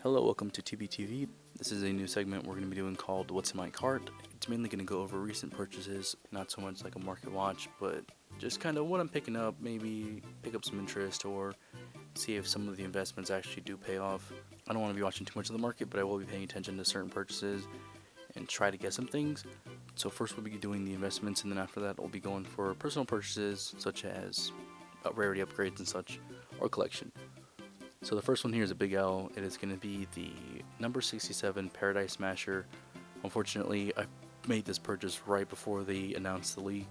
Hello, welcome to TBTV. This is a new segment we're going to be doing called What's in My Cart. It's mainly going to go over recent purchases, not so much like a market watch, but just kind of what I'm picking up, maybe pick up some interest or see if some of the investments actually do pay off. I don't want to be watching too much of the market, but I will be paying attention to certain purchases and try to get some things. So first we'll be doing the investments, and then after that we'll be going for personal purchases such as rarity upgrades and such, or collection. So the first one here is a big L. It is going to be the number 67 Paradise Smasher. Unfortunately, I made this purchase right before they announced the leak,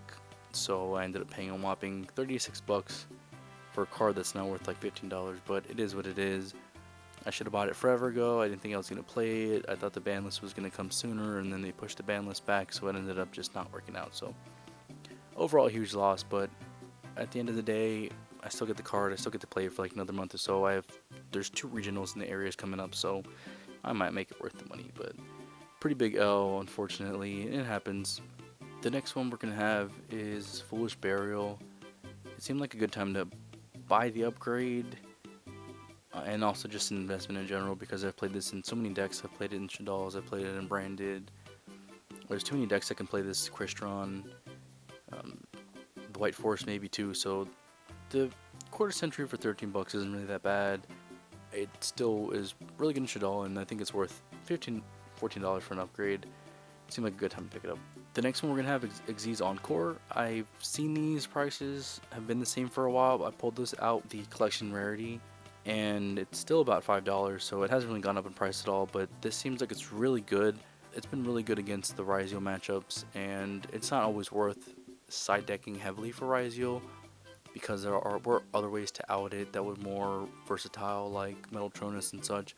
so I ended up paying a whopping 36 bucks for a card that's now worth like $15, but it is what it is. I should have bought it forever ago. I didn't think I was going to play it. I thought the ban list was going to come sooner, and then they pushed the ban list back, so it ended up just not working out. So overall, a huge loss, but at the end of the day, I still get the card. I still get to play it for like another month or so. There's two regionals in the areas coming up, so I might make it worth the money, but pretty big L, unfortunately. It happens. The next one we're gonna have is Foolish Burial. It seemed like a good time to buy the upgrade, and also just an investment in general, because I've played this in so many decks. I've played it in Shadal's, I've played it in Branded. There's too many decks that can play this Crystron, the White Force maybe too, so the quarter century for 13 bucks isn't really that bad. It still is really good in Shadal, and I think it's worth $14 for an upgrade. It seemed like a good time to pick it up. The next one we're gonna have is Xyz Encore. I've seen these prices have been the same for a while. I pulled this out, the collection rarity, and it's still about $5, so it hasn't really gone up in price at all, but this seems like it's really good. It's been really good against the Ryzeal matchups, and it's not always worth side decking heavily for Ryzeal, because were other ways to out it that were more versatile, like Metaltronus and such.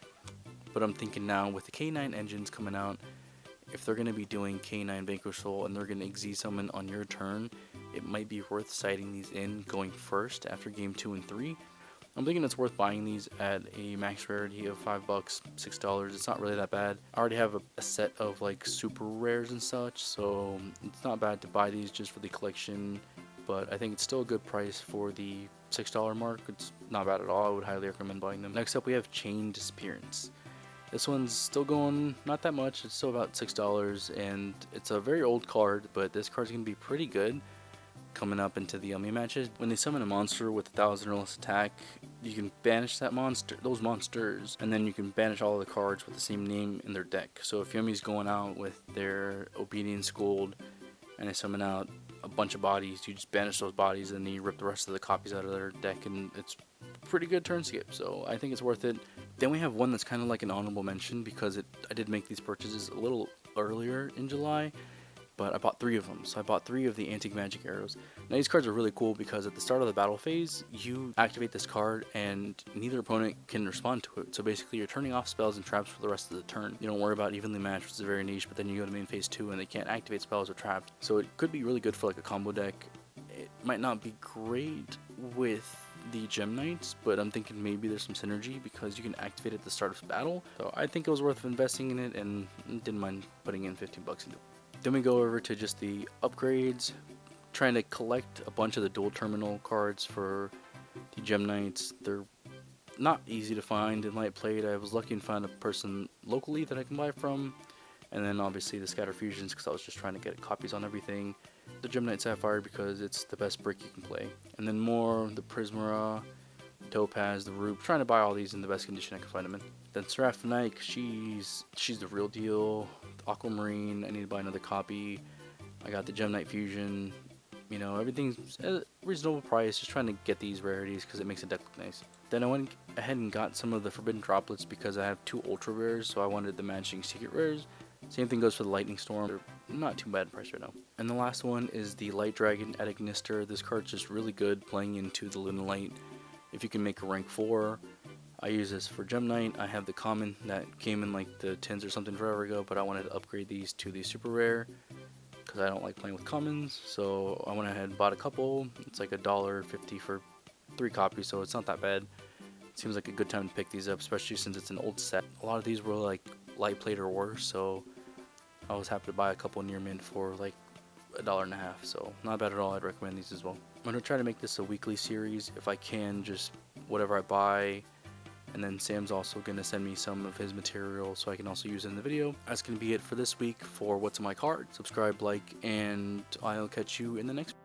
But I'm thinking now with the K9 engines coming out, if they're going to be doing K9 Vanquish Soul and they're going to Xyz summon on your turn, it might be worth sighting these in going first after game 2 and 3. I'm thinking it's worth buying these at a max rarity of $5, $6. It's not really that bad. I already have a set of like super rares and such, so it's not bad to buy these just for the collection, but I think it's still a good price for the $6 mark. It's not bad at all. I would highly recommend buying them. Next up we have Chain Disappearance. This one's still going not that much. It's still about $6, and it's a very old card, but this card's going to be pretty good coming up into the Yummy matches. When they summon a monster with 1,000 or less attack, you can banish those monsters, and then you can banish all of the cards with the same name in their deck. So if Yummy's going out with their Obedience Gold and they summon out a bunch of bodies, you just banish those bodies and then you rip the rest of the copies out of their deck, and it's pretty good turn skip, so I think it's worth it. Then we have one that's kind of like an honorable mention, because I did make these purchases a little earlier in July, but I bought 3 of them. So I bought 3 of the Antique Magic Arrows. Now these cards are really cool because at the start of the battle phase, you activate this card and neither opponent can respond to it. So basically you're turning off spells and traps for the rest of the turn. You don't worry about evenly matched, which is very niche, but then you go to main phase 2 and they can't activate spells or traps. So it could be really good for like a combo deck. It might not be great with the Gem Knights, but I'm thinking maybe there's some synergy because you can activate it at the start of battle. So I think it was worth investing in it, and didn't mind putting in 15 bucks into it. Then we go over to just the upgrades, trying to collect a bunch of the dual terminal cards for the Gem Knights. They're not easy to find in Light Plate. I was lucky to find a person locally that I can buy from, and then obviously the Scatter Fusions because I was just trying to get copies on everything. The Gem Knight Sapphire because it's the best brick you can play, and then more the Prismara, Topaz, the Roop. Trying to buy all these in the best condition I can find them in. Then Seraph Nike, she's the real deal. Aquamarine, I need to buy another copy. I got the Gem Knight Fusion. You know, everything's at a reasonable price. Just trying to get these rarities because it makes the deck look nice. Then I went ahead and got some of the Forbidden Droplets because I have 2 Ultra Rares, so I wanted the Matching Secret Rares. Same thing goes for the Lightning Storm. They're not too bad in price right now. And the last one is the Light Dragon at Ignister. This card's just really good playing into the Lunalight. If you can make a rank 4, I use this for Gem Knight. I have the common that came in like the 10s or something forever ago, but I wanted to upgrade these to the super rare because I don't like playing with commons. So I went ahead and bought a couple. It's like $1.50 for 3 copies, so it's not that bad. It seems like a good time to pick these up, especially since it's an old set. A lot of these were like Light Plate or worse, so I was happy to buy a couple near mint for like $1.50, so not bad at all. I'd recommend these as well. I'm gonna try to make this a weekly series if I can. Just whatever I buy, And then Sam's also going to send me some of his material so I can also use it in the video. That's going to be it for this week for What's in My Cart. Subscribe, like, and I'll catch you in the next